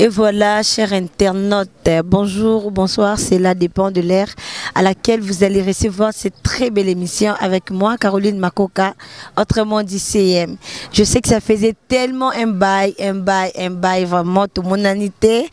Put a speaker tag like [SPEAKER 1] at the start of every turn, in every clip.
[SPEAKER 1] Et voilà, chers internautes, bonjour ou bonsoir, cela dépend de l'ère à laquelle vous allez recevoir cette très belle émission avec moi, Caroline Makoka, autrement dit CM. Je sais que ça faisait tellement un bail, vraiment, tout mon anité.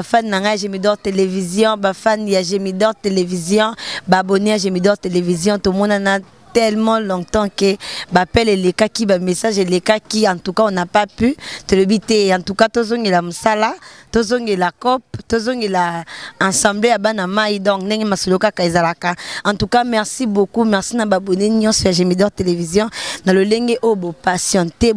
[SPEAKER 1] Fan nanga Gemidor Télévision, fan ya Gemidor Télévision, abonné à Gemidor Télévision, tout le monde en a tellement longtemps que l'appel les cas qui message et les cas qui en tout cas on n'a pas pu te le biter en tout cas tozong la musala tozong la cop tozong la ensemble à banama donc nengi masoloka kaizalaka en tout cas merci beaucoup merci na babonné nyon sur Gemidor Télévision dans le lenge au beau patienter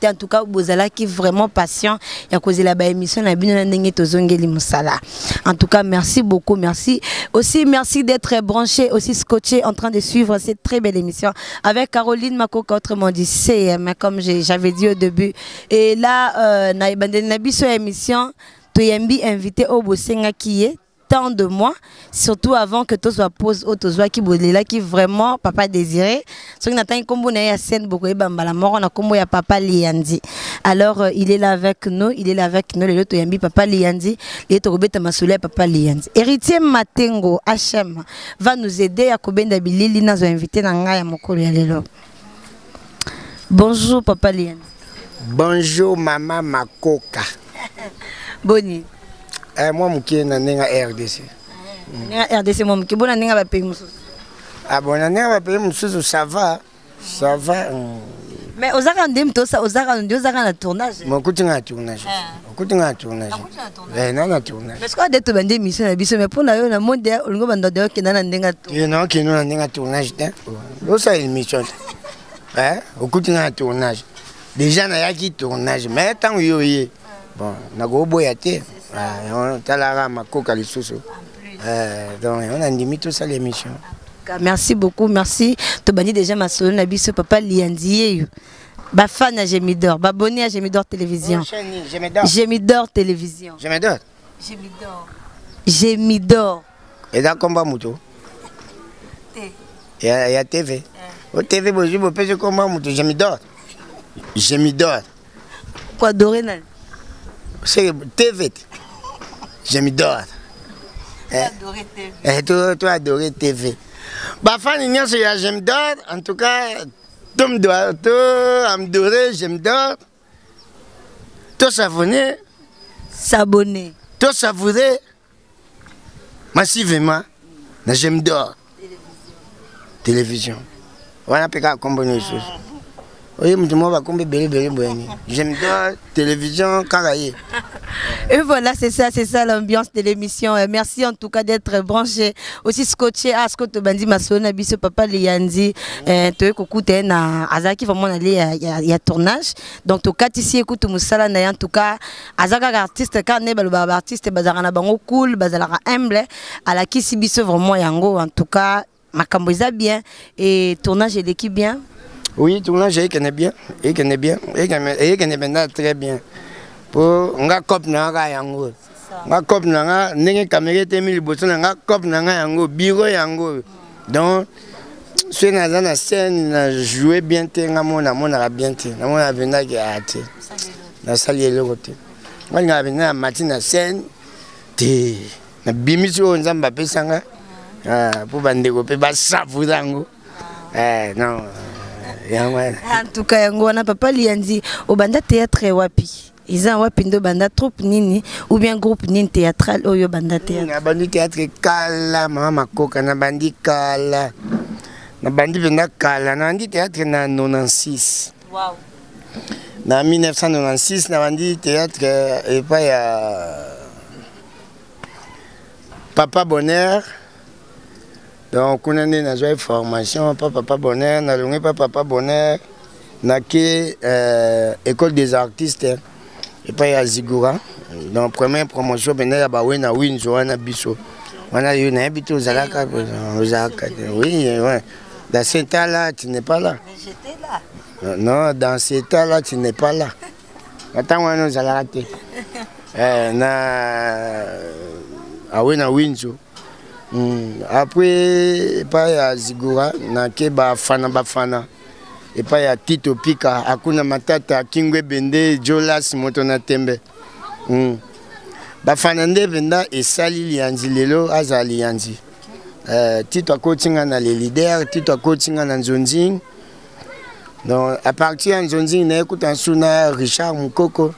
[SPEAKER 1] en tout cas bozala qui vraiment patient ya cause la ba émission na bino na nengi tozong li musala en tout cas merci beaucoup merci aussi merci d'être branché aussi scotché en train de suivre cette très belle émission avec Caroline Makoka, autrement dit CM, comme j'avais dit au début. Et là, na émission, tu es invité au Bossenga qui est tant de mois, surtout avant que tu sois pose au tozoa qui là qui vraiment papa désiré. Ce qui n'attend comme on a scène beaucoup la mort on a comme ya papa Liandi. Alors il est là avec nous, le Toyambi papa Liandi, il est au bête masoulé papa Liandi. Héritier Matengo HM va nous aider à Kobenda Bilili nous a invité dans ngaya mokolo ya lelo. Bonjour papa Liandi.
[SPEAKER 2] Bonjour maman Makoka.
[SPEAKER 1] Boni.
[SPEAKER 2] Moi, je suis en RDC.
[SPEAKER 1] RDC, moi, je suis en pays.
[SPEAKER 2] Ah bon, ça va. Ça va.
[SPEAKER 1] Mais aux arrendem, aux arrendem, tournage.
[SPEAKER 2] Mon coup de tournage. tournage. Non, tournage.
[SPEAKER 1] Parce qu'on a des bandits missions, mais pour la monde, on a des qui n'ont
[SPEAKER 2] qui n'ont tournage. C'est une mission. Au coup de tournage. Déjà, il y a qui tournage. Mais tant que vous bon, on a été. On a Makoka les sous. Donc on a mis tout ça l'émission.
[SPEAKER 1] Merci beaucoup, merci. Tu as déjà ma soeur Nabiso papa Liandi. Ba fan à Gemidor, ba abonné à Gemidor Télévision. Gemidor Télévision. Gemidor.
[SPEAKER 2] Et dans combat moto. Il y a TV. Au TV bonjour, vous pouvez combat moto Gemidor.
[SPEAKER 1] Quoi doré nan?
[SPEAKER 2] C'est TV. Gemidor. Tu adoré TV. Bah, fan, il y a Gemidor. En tout cas, tu me doré Gemidor. Tu s'abonner.
[SPEAKER 1] S'abonner.
[SPEAKER 2] Tu savourer. Massivement. Na Gemidor. Télévision. Voilà, peut-être comme bonne chose. Oui, Gemidor Télévision, Caraïe.
[SPEAKER 1] Et voilà, c'est ça l'ambiance de l'émission. Merci en tout cas d'être branché. Aussi scotché à ce que tu bandi masona biso papa Liandi. Tu écoutes na Azaki vraiment aller il y a tournage. Donc tout cas ici écoute musala na en tout cas Azaka artiste quand ne balo artiste bazarana bango cool, bazalaka humble à la kisi biso vraiment yango en tout cas makamboza bien et tournage et l'équipe bien.
[SPEAKER 2] Oui, tournage, il connaît bien. Il connaît maintenant très bien. Pour nga cop nanga yango. Nga cop nanga nenge caméra temili bosso nga cop nanga yango bureau yango. Donc ce na na scène na jouer bien te nga mona bien te. Na mona vena ki ate. Na sali le côté. Nga vena matin na scène te na bimiso nzamba pesanga. Pour bandeko pe ba savurango. Non.
[SPEAKER 1] En tout cas, yango na papa Liandi au banda théâtre wapi. Ils ont wapi ndo banda troupe nini ou bien groupe nini théâtral oyo banda théâtre.
[SPEAKER 2] Na bandi théâtre kala mama Makoka na bandi kala. Na bandi benda kala na bandi théâtre na 96.
[SPEAKER 1] Wow.
[SPEAKER 2] Na 1996 na bandi théâtre et pas ya Papa Bonheur. Donc, on a une formation, Papa Bonheur, on a longué Papa Bonheur, on a école des artistes, et pas à Zigura. Donc, première promotion, on a eu Windsor, on a Bisso. On a eu un habité aux Alaka. Oui, dans cet état-là, tu n'es pas là.
[SPEAKER 1] Mais j'étais là.
[SPEAKER 2] Non, dans cet état-là, tu n'es pas là. Attends, on a raté. On a Windsor. Après, pas ya Zigura, na keba bafana. Et pas ya Tito Pika, Akuna Matata, Kingwe Bende, Jolas Motona Tembe. bafanande venda esali lianzi lelo aza lianzi tito akotinga na les leaders tito akotinga na Nzonzing donc à partir de Nzonzing na ekuta suna Richard Mukoko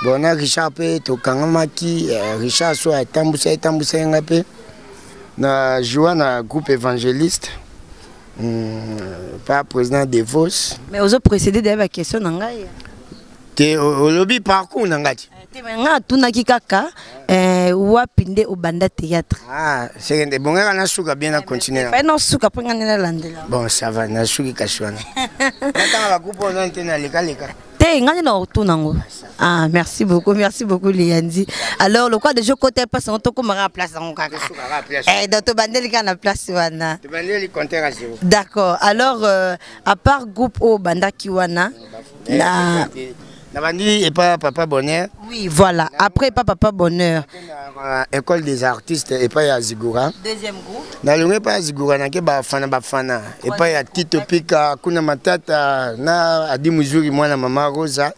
[SPEAKER 2] bona Richard pe to kangamaki Richard so atambusa ngape na joie na groupe évangéliste pas président de Vos
[SPEAKER 1] mais aux autres précédés de la question nangai
[SPEAKER 2] te au lobby parcours nangati
[SPEAKER 1] te menga tunaki kaka wapinde au banda théâtre
[SPEAKER 2] c'est que bon on a suka bien à continuer
[SPEAKER 1] pas non suka panga na landela
[SPEAKER 2] bon ça va na suki kashwana attends la groupe on entend leka
[SPEAKER 1] te ngani na otunango merci beaucoup Liandi. Alors le quoi de jeu côté passe on to komara place en kaka donc to bandeli kana place wana
[SPEAKER 2] to bandeli compter à 0
[SPEAKER 1] d'accord alors à part groupe au banda kiwana
[SPEAKER 2] na bandi et pas Papa Bonheur.
[SPEAKER 1] Oui, voilà. Après pas Papa Bonheur.
[SPEAKER 2] École des artistes et pas ya Zigura.
[SPEAKER 1] Deuxième groupe.
[SPEAKER 2] Na lunge pas Zigura na ke bafana et pas ya Tito Pika kuna matata na Adi Muzuri mwana mama Rosa.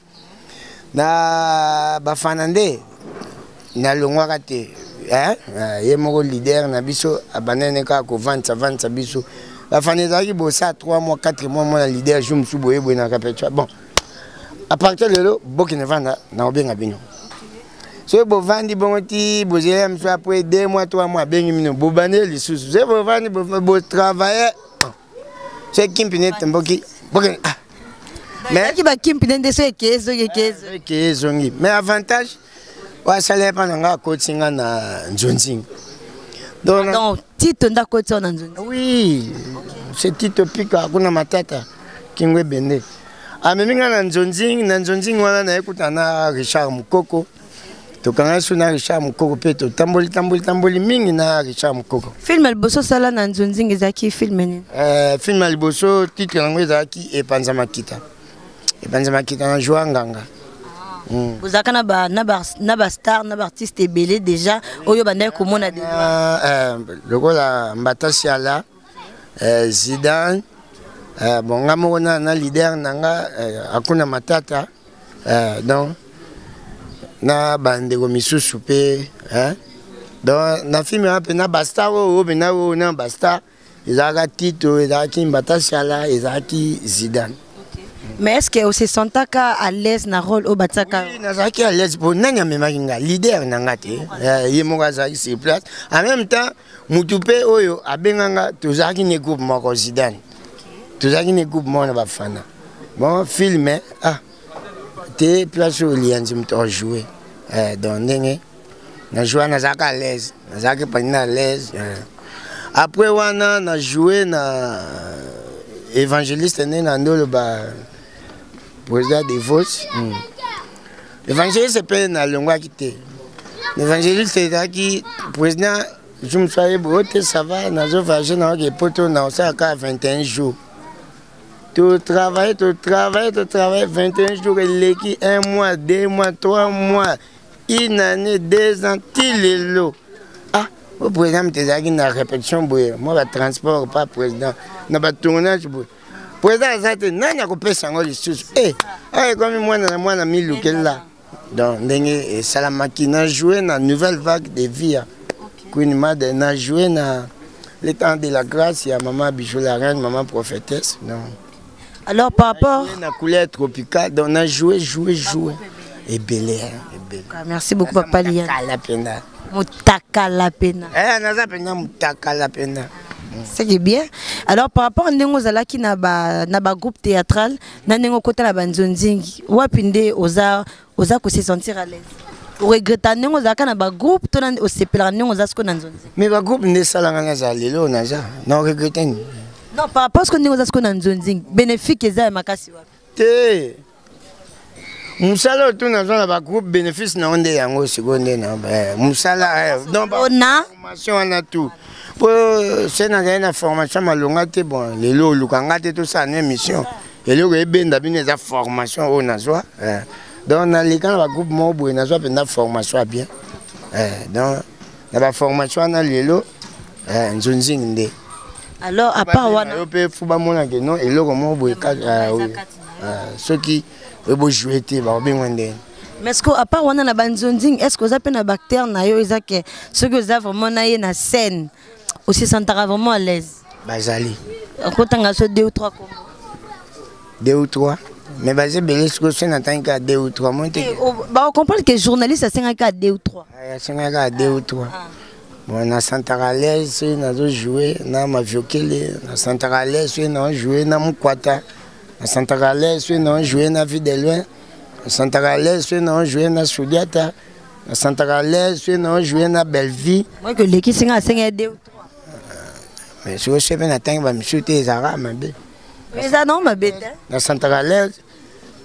[SPEAKER 2] Na bafana nde na longwa kate ye moko leader na biso abanene ka ko vanta biso. Bafana zaki bossa 3 mois 4 mois mon leader joue boye boye na kapetwa. Bon. À partir de là, beaucoup ne vendent pas bien bino. Si vous vendez bon petit, vous allez après 2 mois, 3 mois, bien bino. Vous vendez les sous. Si vous vendez, vous travaillez. C'est qui pinette un boki.
[SPEAKER 1] Mais qui va qui pinette ce qu'est
[SPEAKER 2] mais avantage, ouais ça l'est pas dans coaching na Nzonzing.
[SPEAKER 1] Donc Tito nda coaching na Nzonzing.
[SPEAKER 2] Oui, c'est Tito Pika kuna matata kingwe bende. Ameminga na Nzonzing wana na ekuta na Richard Mukoko. Tokanga suna Richard Mukoko pe to tamboli mingi na Richard Mukoko.
[SPEAKER 1] Film Alboso sala na Nzonzing ezaki film nini?
[SPEAKER 2] Film Alboso titre yango ezaki Epanza Makita na joa nganga.
[SPEAKER 1] Vous avez na star na artiste ebele déjà oyo banda komona déjà.
[SPEAKER 2] Lokola Mbata Siala Zidane bon ngamo na leader nanga akuna matata donc na bande ko misusu pe donc na film ape na basta o bena o na basta ezaka Tito ezaki Mbata Siala ezaki Zidane.
[SPEAKER 1] Mais est-ce que vous se sentez à l'aise na rôle au bataka?
[SPEAKER 2] Oui, nazaki à l'aise pour nanya memakinga leader nanga te yemoka zaki sur place en même temps mutupe oyo abenganga tozaki ne groupe moko Zidane. Tout ça qui ne coupe mon bafana. Bon film te place où Lianzi m'ont joué donc n'engé na joué na zaka à l'aise na zaka pas à l'aise après wana na joué na évangéliste né na ndolo ba président de Vos évangéliste c'est na longwa quitté l'évangéliste c'est qui président je me soyez beauté ça va na zo vaje na ke poto na ça 21 jours. Tu travailles 21 jours, l'équipe 1 mois, 2 mois, 3 mois, 1 année, 2 ans, il est là. Au président, tu as une répétition, moi, le transport, pas président, n'a pas tournage. Président, ça, tu n'as pas coupé sans les sous. Comme moi, on a mis le là. Donc, Salamaki n'a joué dans la nouvelle vague de vie. Queen Mad n'a joué dans le temps de la grâce, il y a maman Bijou la reine, maman prophétesse. Non.
[SPEAKER 1] Alors par rapport
[SPEAKER 2] à la couleur tropicale, on a joué. Et belé.
[SPEAKER 1] Merci beaucoup Papa Lian. Mutaka la pena. C'est bien. Alors par rapport à Nengo Zalaki na ba groupe théâtral, na Nengo Kota la Nzonzing, wapinde oza ko se sentir à l'aise. Pour regretter Nengo Zalaka na ba groupe, to na osepela Nengo Zasko na Nzonzing.
[SPEAKER 2] Mais ba groupe ne salanga na zalelo na za. Non regretter.
[SPEAKER 1] Non, par rapport à ce que nous avons dit, bénéfique et makasi
[SPEAKER 2] wapi. Musala tout na zona groupe bénéfice na onde yango seconde na musala donc formation na tout. Pour c'est na formation malonga te bon lelo lukanga te tout ça une émission. Lelo ko ebenda bine za formation o na zwa. Donc na lekana ba groupe mo bo na zwa penda formation bien. Donc na ba formation na lelo Nzonzing nde.
[SPEAKER 1] Alors à part wana
[SPEAKER 2] pe fuba mona ke non eloko mo boye ka ceux qui veulent jouer te ba bengwende
[SPEAKER 1] Mais est-ce qu'à part on a na banzonding, est-ce que vous avez un bactère na yo que ce que vous avez vraiment na scène aussi sentara vraiment à l'aise?
[SPEAKER 2] Bazali.
[SPEAKER 1] Quand on a 2 ou 3 combos.
[SPEAKER 2] 2 ou 3. Mais basé belé ce que c'est n'attend qu'à 2 ou 3 mois.
[SPEAKER 1] Bah on comprend que journaliste c'est qu'à 2 ou 3.
[SPEAKER 2] C'est qu'à 2 ou 3. Bon, na sentara à l'aise, na jouer, na ma viokele, na sentara à l'aise, na jouer na mukwata. Na sentara à l'aise, na jouer na vie de loin. Na sentara à l'aise, na jouer na Soudiata. Na sentara à l'aise, na jouer na Belleville.
[SPEAKER 1] Moi que l'équipe c'est à 2 ou 3.
[SPEAKER 2] Mais si vous savez, n'attend pas me shooter les arabes, ma bête.
[SPEAKER 1] Mais ça non ma bête.
[SPEAKER 2] Na sentara à l'aise,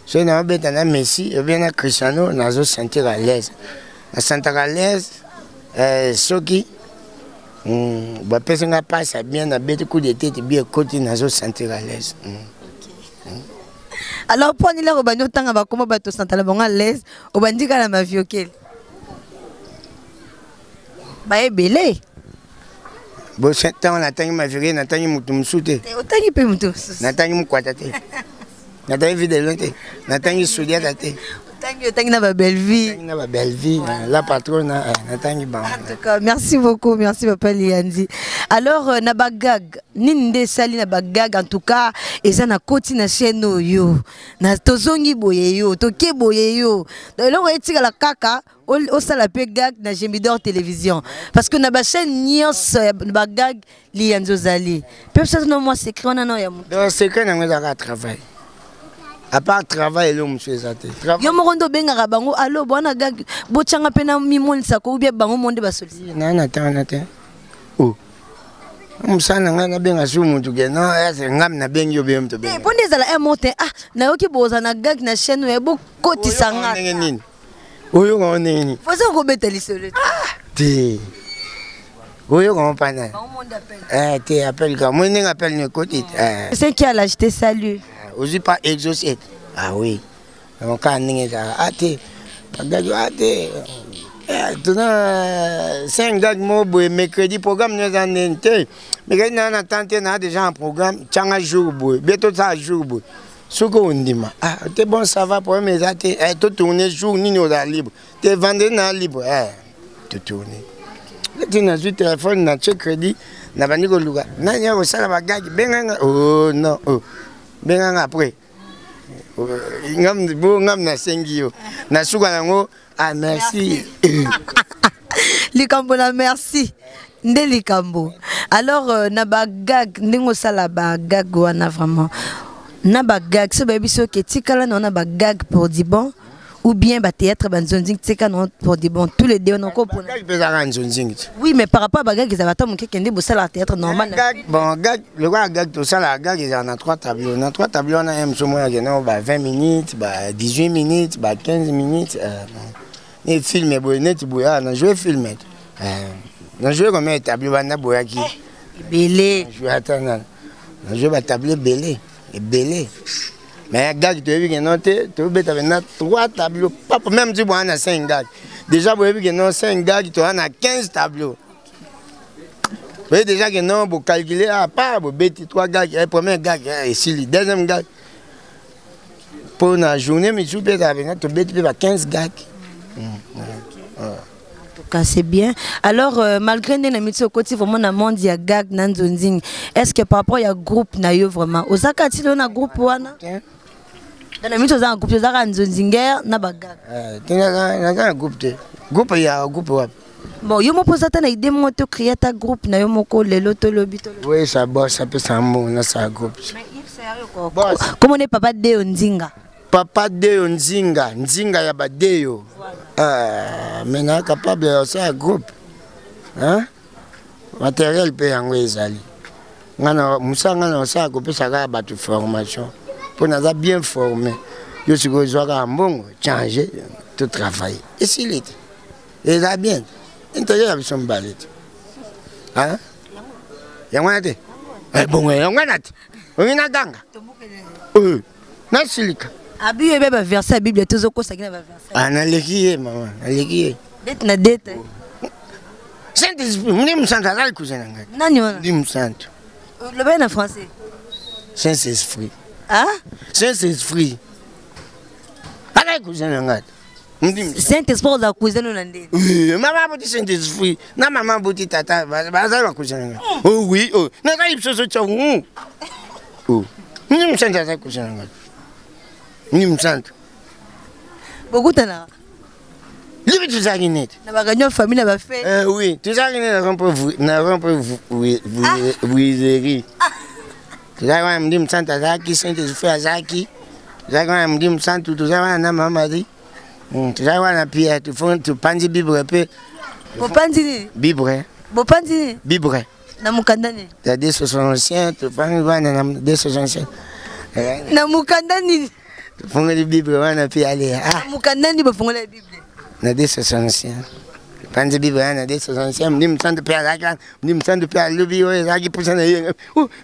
[SPEAKER 2] c'est na bête na Messi, et bien na Cristiano, na zo sentir à l'aise. Na sentara à l'aise, Soki, bah personne n'a pas ça bien, na bête coup de tête bien côté na zo sentir à l'aise.
[SPEAKER 1] Alors pour ni là au banyo tanga ba comment ba to sentala bon à l'aise, au bandika na ma viokel. Ba ebele.
[SPEAKER 2] Bon, c'est temps on attend ma virée, on attend mutu msute.
[SPEAKER 1] Autant il peut mutu.
[SPEAKER 2] On attend mukwata te. On attend vidéo te. On attend Soudiata te.
[SPEAKER 1] Autant na ba belle vie.
[SPEAKER 2] Na ba belle vie, la patronne, on attend ba.
[SPEAKER 1] En tout cas, merci beaucoup, merci papa Liandi. Alors na bagag, ninde sali na bagag en tout cas, et ça na koti na chaîne yo. Na tozongi boye yo, toke boye yo. Donc là etika la kaka au sala pe gag na Gemidor télévision parce que na ba chaîne nyos bagag Liandi zali. Peut ça non moi secret on non ya mutu.
[SPEAKER 2] Donc secret na ngeza travail. À part travail, l'homme fait ça.
[SPEAKER 1] Yo mokondo benga bango allo bona gag bochanga pena mimonisa ko ubia bango monde basoli.
[SPEAKER 2] Non attends. Oh. Musana ngana benga sumu tuge no ese ngam na bengi yo bem to benga.
[SPEAKER 1] Ponde zala monte na yoki boza na gag na chaîne webo koti sanga.
[SPEAKER 2] Oyo ngone ni.
[SPEAKER 1] Faut ça ko beteli solo.
[SPEAKER 2] Ti. Oyo ngone pana. Ti appelle quand moi n'ai appelle ne côté.
[SPEAKER 1] C'est qui a l'acheté salut.
[SPEAKER 2] Aussi pas exaucé. Ah oui. On kan ninge ça. Ate. Pagajo ate. Tuna 5 gag mo boy mercredi programme nous en ente. Mais quand on a tenté na déjà un programme changa jour boy. Bientôt ça jour boy. Soko ondima. Ah, t'es bon ça va pour mes até. Tout tourner jour ni nous libre. T'es vendre na libre. Tout tourner. Tu n'as eu téléphone na check crédit na bani ko luga. Na nya ko sala bagage benga. Oh non. Oh. Benga après. Ngam na sengio. Na suka nango. Ah merci.
[SPEAKER 1] Likambo na merci. Nde likambo. Alors na bagag ndingo sala bagag wana vraiment. Na bagag so baby so ke tikala na bagag pour di bon ou bien ba théâtre banzonzing tika non pour di bon tous les deux on comprend.
[SPEAKER 2] Bagag peut ça banzonzing.
[SPEAKER 1] Oui mais par rapport à bagag ils avaient monké kende bo sala théâtre normal.
[SPEAKER 2] Bon gag le roi gag to sala gag ils en a 3 tableaux. Dans 3 tableaux on a un so moyen que non ba 20 minutes, ba 18 minutes, ba 15 minutes et filmer boy net boya na jouer filmer. Na jouer comme un tableau bana boya qui
[SPEAKER 1] belé.
[SPEAKER 2] Jouer attendre. Na jouer ba tableau belé. Et belé. Mais gag tu as vu que non tu bête avec 3 tableaux. Pas même si on a 5 gags. Déjà vous avez vu que non 5 gags tu en as 15 tableaux. Vous voyez déjà que non pour calculer à part pour bête 3 gags, le premier gag ici le deuxième gag. Pour la journée mais tu peux avec tu bête 15 gags.
[SPEAKER 1] C'est bien. Alors, malgré que côté vraiment na monde ya gag nanzonzing, est-ce que par rapport à groupe na yo vraiment, osaka ti na groupe wana? Dans la mito za groupe za nanzonzinger na bagag.
[SPEAKER 2] Na groupe te. Groupe ya groupe wa.
[SPEAKER 1] Bon, yo mo posa ta na idée mo to créer ta groupe na yo moko lelo to lobi to.
[SPEAKER 2] Oui, ça bosse, ça peut s'ambo na sa groupe.
[SPEAKER 1] Mais il sérieux quoi. Comment on est papa de Nzinga?
[SPEAKER 2] Papa de Nzinga, Nzinga ya badeyo. Maintenant capable de faire un groupe. Hein? Matériel peut en ezali. Ngana musanga na ça groupe ça ga ba formation. Pour nous bien formé. Yo suis go zoka mbongo, changer tout travail. Et s'il est. Et là bien. Intérieur avec son ballet. Hein? Yangwana te. Bon, yangwana te. On ina danga. Na silika.
[SPEAKER 1] Abi ebe ba verser la Bible tous ko sakina ba verser.
[SPEAKER 2] Na lekiye maman, na lekiye.
[SPEAKER 1] Date na date.
[SPEAKER 2] Saint-Esprit, mnim santa la kuzena ngati.
[SPEAKER 1] Nani wana?
[SPEAKER 2] Mnim santo.
[SPEAKER 1] Le bain en français.
[SPEAKER 2] Saint-Esprit.
[SPEAKER 1] Ah?
[SPEAKER 2] Saint-Esprit. Ala kuzena ngati.
[SPEAKER 1] Saint-Esprit za cousin na ndeni.
[SPEAKER 2] Oui, maman boti Saint-Esprit. Na maman boti tata, baza ba cousin. Oh oui, oh. Na ka ipso so cha. Oh. Ni msanta za cousin. Ni msanta.
[SPEAKER 1] Bokutana.
[SPEAKER 2] Libi tu za net.
[SPEAKER 1] Na baganyo famille ba fait.
[SPEAKER 2] Oui, tu za net na rompre vuizerie. Tu za wa mdi msanta zaki Saint-Esprit zaki. Tu za wa mdi msanta tu za wa na mama di. Tu za wa na pia tu font tu panzi bibre pe.
[SPEAKER 1] Bopanzi ni?
[SPEAKER 2] Bibre.
[SPEAKER 1] Bopanzi ni?
[SPEAKER 2] Bibre.
[SPEAKER 1] Na mukanda ni?
[SPEAKER 2] Tu as des 65, tu panzi wa na des 65.
[SPEAKER 1] Na mukanda ni?
[SPEAKER 2] Tu font les bibre wa na pia aller. Ah.
[SPEAKER 1] Mukanda ni bofonga la Bible.
[SPEAKER 2] Na des 65. Panzi bibre na des 65, mdi msanta pia zaki, mdi msanta pia lubi o zaki pusana yenga.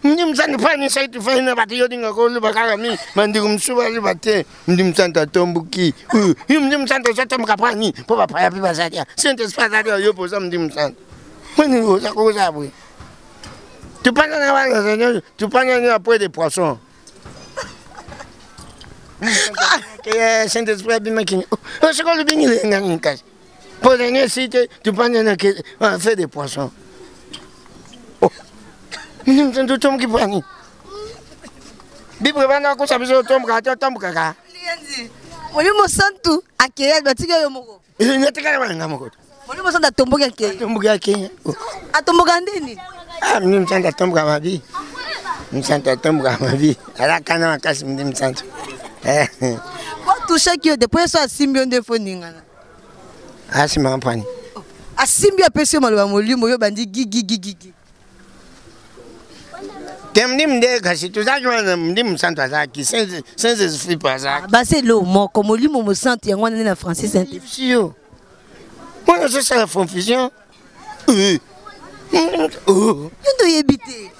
[SPEAKER 2] Mdi msanta pa ni sai tu fa na bati yo dinga ko lu bakara mi, mandi kumsuba lu bate, mdi msanta tombuki. Mdi msanta zote mkapani, po ba pa ya piba zaki. Saint-Esprit zaki yo posa mdi msanta. Mani o za ko za bwe. Tu panda na wala Seigneur, tu panda ni après des poissons. Que Saint-Esprit bi makini. O se ko lu bingi lenga nkas. Pour les cités, tu prends un fait des poissons. Oh, nous sommes tous qui prennent. Bible va nous conseiller de tomber à tomber caca.
[SPEAKER 1] Moi, je me sens tout à qui est bâti que yo.
[SPEAKER 2] Il n'y a pas de mal.
[SPEAKER 1] Moi, je me sens à tomber à qui.
[SPEAKER 2] Tomber à qui?
[SPEAKER 1] À tomber à qui?
[SPEAKER 2] Ah, nous sommes à tomber à ma vie. Nous sommes à tomber à ma vie. À la canne à casse, nous sommes.
[SPEAKER 1] Quoi toucher qui depuis ça symbiose de phoning.
[SPEAKER 2] Ah, c'est ma pani.
[SPEAKER 1] A simbi apesi malwa molimo yo bandi gigi.
[SPEAKER 2] Temnim de kasi tu za jwana mdim santa zaki sans esprit pas zaki.
[SPEAKER 1] Ba c'est lo moko molimo mo sante yango na français saint.
[SPEAKER 2] Yo. Moi je sais la confusion.
[SPEAKER 1] Yo ndo yebite.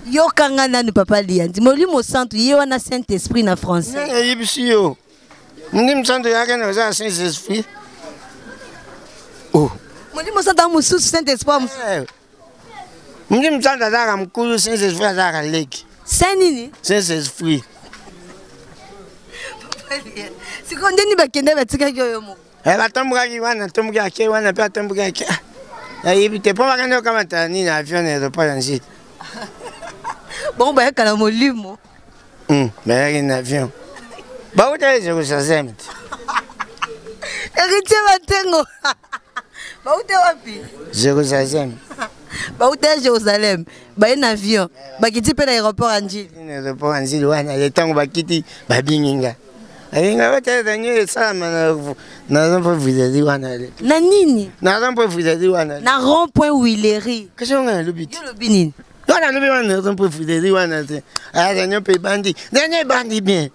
[SPEAKER 1] Yo kanga na papa liandi molimo sante ye wana saint esprit na français.
[SPEAKER 2] Yebisi. Mdim santa yaka na za saint esprit. Oh.
[SPEAKER 1] Molimo santa mususu Saint-Esprit.
[SPEAKER 2] Mdim santa zaka mkulu Saint-Esprit zaka leki.
[SPEAKER 1] Saint-Nini?
[SPEAKER 2] Saint-Esprit.
[SPEAKER 1] Sikondeni bakende batika yo mo.
[SPEAKER 2] Batombuka ki wana tombuka ke wana pa tombuka ke. Yebite po bakende kamata ni na avion ne pas dans
[SPEAKER 1] Bon ba yakala molimo.
[SPEAKER 2] Ba yaki na avion. Ba utele Jérusalem.
[SPEAKER 1] Héritier Matengo. Baute wapi?
[SPEAKER 2] Jérusalem.
[SPEAKER 1] Baute Jérusalem. Ba en avion. Ba kiti pe na aéroport Anjili.
[SPEAKER 2] Aéroport Anjili wana le tango ba kiti ba binginga. Ainga bata danyo sama na rompo vizeli wana.
[SPEAKER 1] Na nini?
[SPEAKER 2] Na rompo vizeli wana.
[SPEAKER 1] Na rond-point Willery.
[SPEAKER 2] Qu'est-ce qu'on a le but?
[SPEAKER 1] Yo le binini.
[SPEAKER 2] On a le but na rompo vizeli wana. Ah danyo pe bandi. Danyo bandi bien.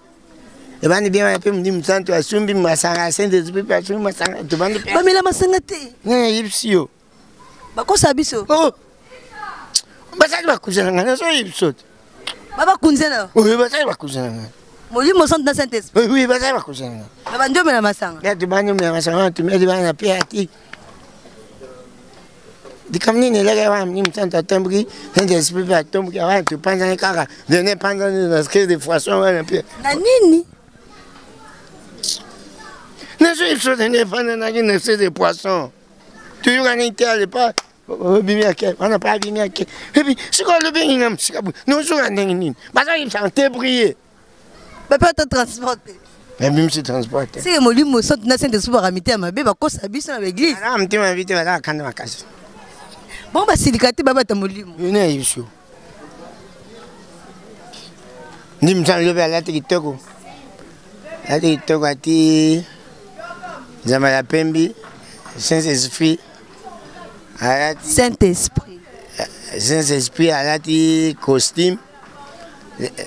[SPEAKER 2] Et bandi bien un peu me dit msanto asumbi masanga Saint-Esprit pe asumbi masanga tu bandi pe.
[SPEAKER 1] Ba mela masanga te.
[SPEAKER 2] Yipsio.
[SPEAKER 1] Ba ko sabiso.
[SPEAKER 2] Oh. Ba sa ba kuzanga na so yipso.
[SPEAKER 1] Ba kunzela.
[SPEAKER 2] Oui, ba sa ba kuzanga.
[SPEAKER 1] Molimo sant na Saint-Esprit.
[SPEAKER 2] Oui, ba sa ba kuzanga.
[SPEAKER 1] Ba ndio mela masanga.
[SPEAKER 2] Ya tu bandi mela masanga tu me di bana pe ati. Di kamni ne lega wa mni msanto tambri Saint-Esprit pe tambri wa tu panza ne kaka. De ne panza ne skri de poisson wa pe.
[SPEAKER 1] Na nini?
[SPEAKER 2] Ne suis pas sûr de faire un essai de poissons. Tu as un intérêt pas. On n'a pas abîmé. Et puis, c'est quoi le bien? Nous sommes en ligne. Parce qu'ils sont débrouillés.
[SPEAKER 1] Mais pas te transporter.
[SPEAKER 2] Mais même si transporter.
[SPEAKER 1] Si molimo sont na Saint-Esprit pour ramiter à ma bébé, quoi ça bise dans l'église.
[SPEAKER 2] Ah, tu m'as invité à la canne de ma case.
[SPEAKER 1] Bon, bah, c'est le quartier baba ta molimo.
[SPEAKER 2] Il n'est pas sûr. Ni me sens levé à la TikTok. La TikTok a dit. Zamala Pembi, Saint-Esprit.
[SPEAKER 1] Saint-Esprit.
[SPEAKER 2] Saint-Esprit a lati costume.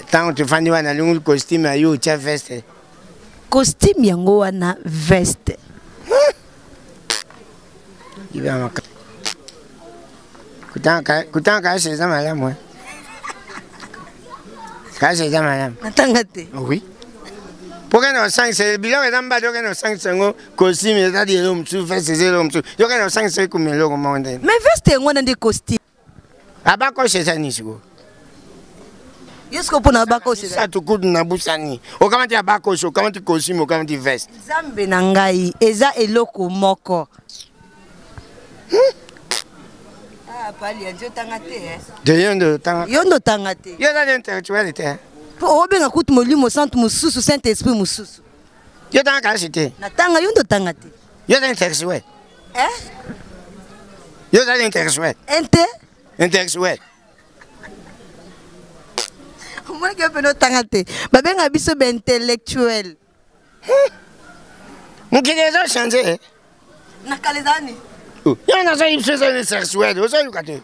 [SPEAKER 2] Tant que tu fais un costume, tu as veste.
[SPEAKER 1] Costume yango wana veste.
[SPEAKER 2] Il va m'en Coutant quand c'est ça, madame. Quand c'est ça, madame.
[SPEAKER 1] Natangate.
[SPEAKER 2] Oui. Pourquoi nous sommes 5 c'est bien que nous sommes 5 5 costume et ça dit l'homme tu fais c'est l'homme tu. Yo que nous 5 c'est comme le monde.
[SPEAKER 1] Mais veste yango na des costumes.
[SPEAKER 2] Aba ko c'est ça ni siko.
[SPEAKER 1] Est-ce que pour na bako c'est
[SPEAKER 2] ça tout coûte na busani. O comment tu bako so, comment tu costume, comment tu veste.
[SPEAKER 1] Zambe na ngai eza eloko moko. Ah pali anjo tangate
[SPEAKER 2] De yondo tanga.
[SPEAKER 1] Yondo tangate.
[SPEAKER 2] Yo da intellectualité.
[SPEAKER 1] Po obenga kutu molimo santu mususu Saint Esprit mususu.
[SPEAKER 2] Yo tanga kasite.
[SPEAKER 1] Na tanga yondo tangate.
[SPEAKER 2] Yo da intellectuel. Yo da intellectuel. Intellectuel.
[SPEAKER 1] Moi qui peux tangate. Babenga biso be intellectuel.
[SPEAKER 2] Mon qui déjà changé.
[SPEAKER 1] Na kalezani.
[SPEAKER 2] Yo na ça il se intellectuel. Yo ça yukate.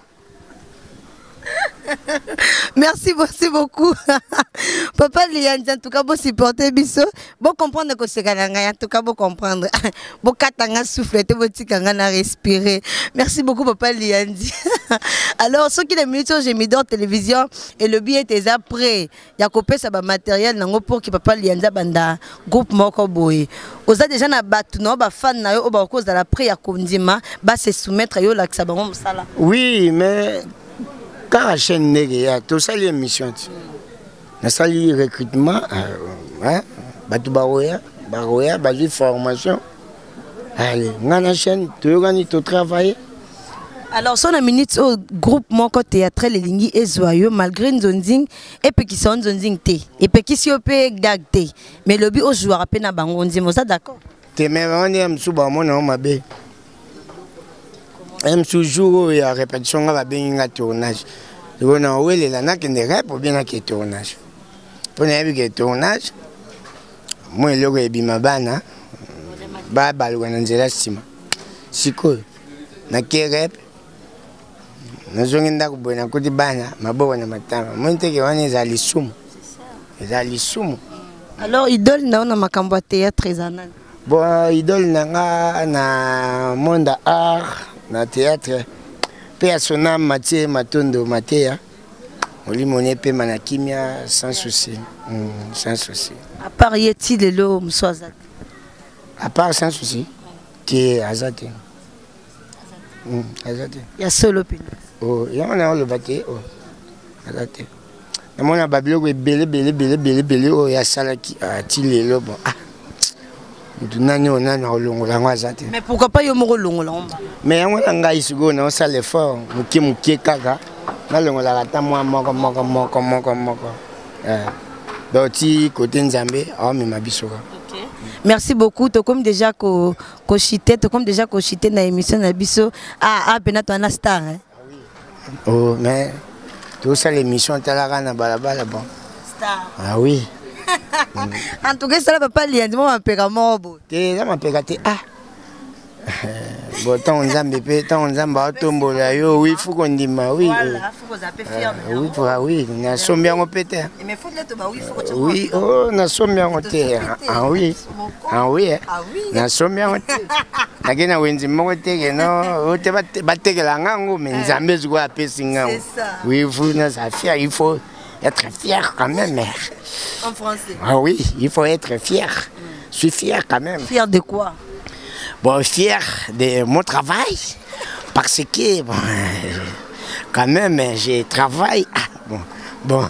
[SPEAKER 1] Merci beaucoup. Papa Lianzi, en tout cas, vous supportez biso. Vous comprenez que c'est en tout cas, vous comprendre. Vous katanga souffler, vous tikanga respirer. Merci beaucoup, Papa Lianzi. Alors, ceux qui les minutes j'ai mis dans la télévision et le billet est après. Il y a coupé ça matériel pour que Papa Lianzi banda groupe moko boy. Vous avez déjà na batu no ba fan na yo au ba cause de la après ya kondima ba se soumettre yo la ça ba mosala.
[SPEAKER 2] Oui, mais quand la chaîne n'est tout ça, les missions. Nous avons le recrutement, baroya, formation. Allez, on a la chaîne, tout travailler.
[SPEAKER 1] Alors, son minute au groupe Moko théâtral les lignes et joyeux malgré Nzonzing et puis qui sont Nzonzing T et puis qui s'y opère gagté. Mais le but au joueur à peine à Bangondi, vous êtes d'accord?
[SPEAKER 2] T'es mais on est un sous-bas, mon nom m'a bé. Même toujours, il y a répétition, on va bien un tournage. On a oué les lanas qui ne répètent pour bien un tournage. Pour un tournage, moi, il y a eu ma bana, baba, le wananzela sima. Si cool. Na kerep, na zonginda kubo na kuti bana, mabo na matama. Moi, je suis allé à l'issum.
[SPEAKER 1] Alors, idole, on a ma cambo théâtre très anan.
[SPEAKER 2] Bon, idole, na monde art. Na théâtre personnel Mathieu Matondo Matéa Olimone pe manakimia sans souci sans souci
[SPEAKER 1] à part yeti lelo mswazat
[SPEAKER 2] à part sans souci qui azate azate
[SPEAKER 1] ya solo pe
[SPEAKER 2] oh ya on a le baté oh azate na mona babilo ko belé oh ya salaki ti lelo bon
[SPEAKER 1] mais pourquoi pas yomoro longola?
[SPEAKER 2] Mais on a un isugo na ça l'effort muki kaka na longola ta moi moko donc ti côté Nzambe a mi mabisoka.
[SPEAKER 1] OK. Merci beaucoup to comme déjà ko chité na émission na biso benato na star hein.
[SPEAKER 2] Oh mais tout ça l'émission talaka na balabala bon.
[SPEAKER 1] Star.
[SPEAKER 2] Ah oui.
[SPEAKER 1] En tout cas, ça ne va pas lier. Moi, je vais mort.
[SPEAKER 2] Tu vas pégater. Ah. Bon, tant on zambe pe, tant on zamba tombo là yo, oui, faut qu'on dise oui.
[SPEAKER 1] Voilà, faut qu'on soit fier.
[SPEAKER 2] Oui, oui, on a sombien au péter.
[SPEAKER 1] Mais faut le tomber, oui, faut que tu.
[SPEAKER 2] Oui, oh, on a sombien au terre. Ah oui. Ah oui.
[SPEAKER 1] Ah oui.
[SPEAKER 2] On a sombien au terre. Nagena wenzi mo terre non, o te batte que la ngango mais zambe zwa pesinga.
[SPEAKER 1] C'est ça.
[SPEAKER 2] Oui, vous na ça fier, il faut être fier quand même.
[SPEAKER 1] En français.
[SPEAKER 2] Ah oui, il faut être fier. Je suis fier quand même.
[SPEAKER 1] Fier de quoi?
[SPEAKER 2] Bon, fier de mon travail. Parce que, bon, quand même, je travaille. Ah, bon,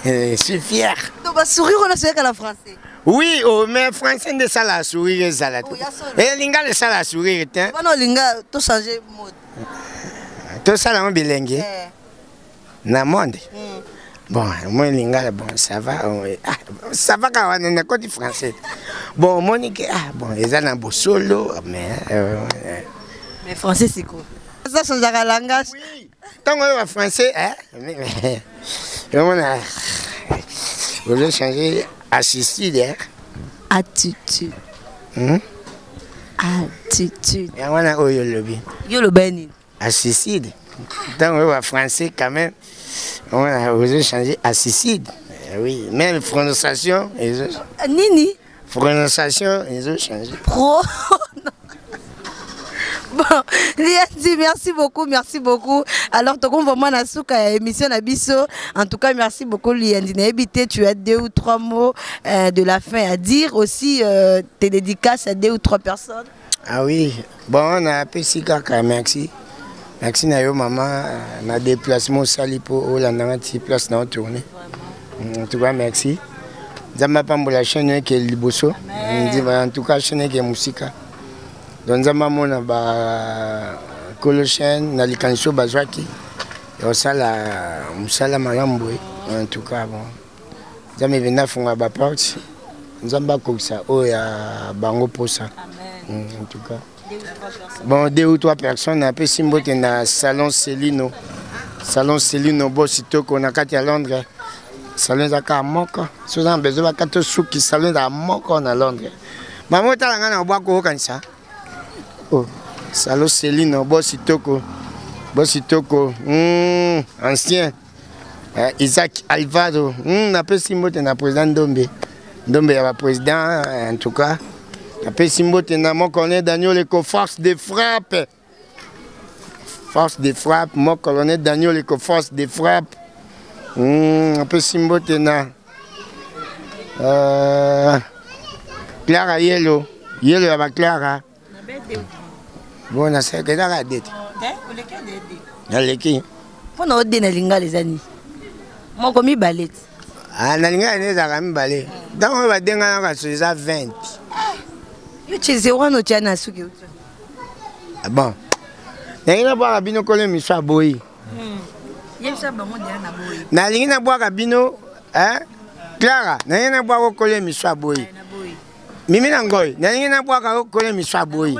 [SPEAKER 2] je suis fier.
[SPEAKER 1] Donc, sourire, on a sourire à la français.
[SPEAKER 2] Oui, oh, mais français de ça la sourire, ça la. Et linga de ça la sourire, tiens.
[SPEAKER 1] Non, linga, tout changer mode.
[SPEAKER 2] Tout ça là, on bilingue. Na monde. Bon, moi, linga, bon, ça va. Ça va quand on est en côté français. Bon, Monique, bon, ils ont un beau solo, mais.
[SPEAKER 1] Mais français, c'est quoi? Ça change la langage.
[SPEAKER 2] Oui. Tant qu'on est français, hein. Mais. On a. Vous avez changé attitude, hein.
[SPEAKER 1] Attitude. Attitude.
[SPEAKER 2] Et on a eu le bien.
[SPEAKER 1] Yo le béni.
[SPEAKER 2] Attitude. Tant qu'on est français, quand même. On a osé changer assiside. Oui, même prononciation, ils ont...
[SPEAKER 1] Nini?
[SPEAKER 2] Prononciation, ils ont changé.
[SPEAKER 1] Pro. Bon, Lianzi, merci beaucoup. Alors, tu comprends vraiment la émission Nabiso. En tout cas, merci beaucoup, Lianzi. Tu as 2 ou 3 mots de la fin à dire. Aussi, tes dédicaces à 2 ou 3 personnes.
[SPEAKER 2] Ah oui, bon, on a appelé Sikaka, merci. Merci na yo maman na déplacement sali pour Olanda ti place na tourner. En tout cas merci. Zamba pambola chaîne qui est liboso. En tout cas chaîne qui est musique. Donc zamba mona ba kolo chaîne na likanso bazwaki. Yo sala musala malambo. En tout cas bon. Zamba vena funga ba porte. Zamba koksa o ya bango posa. En tout cas. Bon, 2 ou 3 personnes, un peu simbote na salon Célino. Salon Célino, bon, sitôt qu'on a qu'à Londres. Salon Zaka à Moko. Si vous avez besoin de 4 sous qui salon à Moko à Londres. Maman, tu as un bois comme ça. Oh, salon Célino, bon, sitôt qu'on. Bon, sitôt qu'on. Ancien. Isaac Alvaro. On a peu simbote na président Dombe. Dombe est président, en tout cas. Après Simbo Tenamo colonel Daniel Eco force de frappe. Force de frappe, mon colonel Daniel Eco force de frappe. Après Simbo Tena. Clara Yellow. Yellow avec Clara. Bon, on a ça que la dette. Aleki.
[SPEAKER 1] Pour nous donner linga les amis. Mon commis ballet.
[SPEAKER 2] Ah, na linga ne za kami ballet. Donc on va denga na so za 20.
[SPEAKER 1] Tu bon.
[SPEAKER 2] Nalingina boire bino kole miswa boyi. Nalingina boire bino, Clara, nalingina boire kole miswa boyi. Mimi nangoy, nalingina boire kole miswa boyi.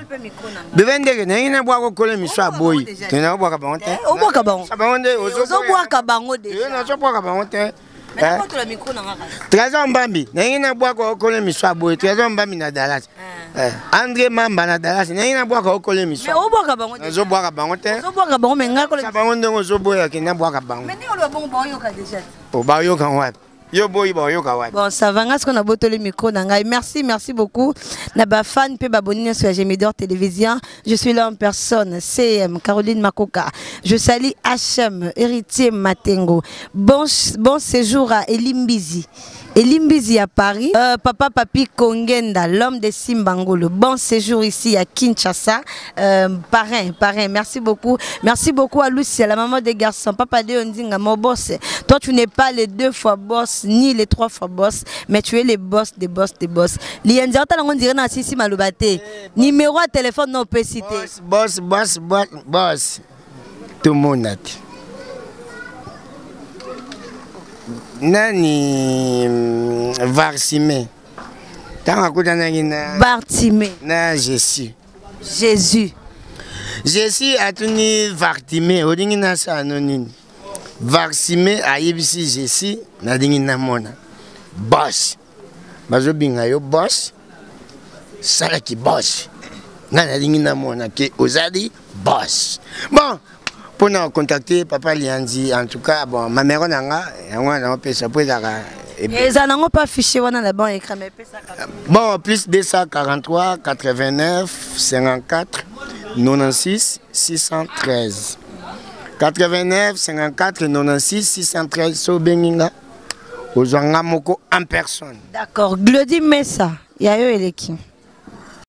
[SPEAKER 2] Bevendeke nalingina boire kole miswa boyi. Tena boire bangote.
[SPEAKER 1] O boire bango.
[SPEAKER 2] Bangote,
[SPEAKER 1] ozo boire bango de.
[SPEAKER 2] Non, ozo boire bangote. Trésor Mbambi, nalingina boire kole miswa boyi. Trésor Mbambi na Dallas. André Mamba na Dallas, nalingina boire kole miswa.
[SPEAKER 1] Mais o boire bango.
[SPEAKER 2] Ozo boire bangote.
[SPEAKER 1] Ozo boire bango menga kole.
[SPEAKER 2] Bangote ozo boire kena boire bango.
[SPEAKER 1] Mais ni o bango bango yoka déjà.
[SPEAKER 2] O ba yoka wapi? Yo boy ba yoka wapi?
[SPEAKER 1] Bon, ça va, on a botté le micro. Merci beaucoup. Naba fan pe babonine sur la Gémidor Télévision. Je suis là en personne. CM Caroline Makoka. Je salue HM Héritier Matengo. Bon séjour à Elimbizi. Elimbizi à Paris. Papa Papi Kongenda, l'homme de Simbangolo. Bon séjour ici à Kinshasa. Parrain. Merci beaucoup. Merci beaucoup à Lucie, la maman des garçons. Papa de Ondinga, mon boss. Toi, tu n'es pas les 2 fois boss, ni les 3 fois boss, mais tu es les boss des boss des boss. Lienzata, on dirait na sisi malubate. Numéro de téléphone, non, peut citer.
[SPEAKER 2] Boss. Tout le monde a dit. Nani Varsimé.
[SPEAKER 1] Bartimé.
[SPEAKER 2] Na Jésus. Jésus a tenu Vartimé. Odingi na sa anonyme. Varsimé a yebisi Jésus na dingi na mona. Boss. Bazo binga yo boss. Sala ki boss. Na dingi na mona ke ozadi boss. Bon. Pour nous contacter, papa Lianzi, en tout cas, bon, ma mère n'a pas ça pour
[SPEAKER 1] et ça n'a pas affiché on a la bonne écran mais
[SPEAKER 2] bon, plus 243 89 54 96 613 89 54 96 613 so benginga aux moko en personne.
[SPEAKER 1] D'accord, Glody Messa, yayo eleki.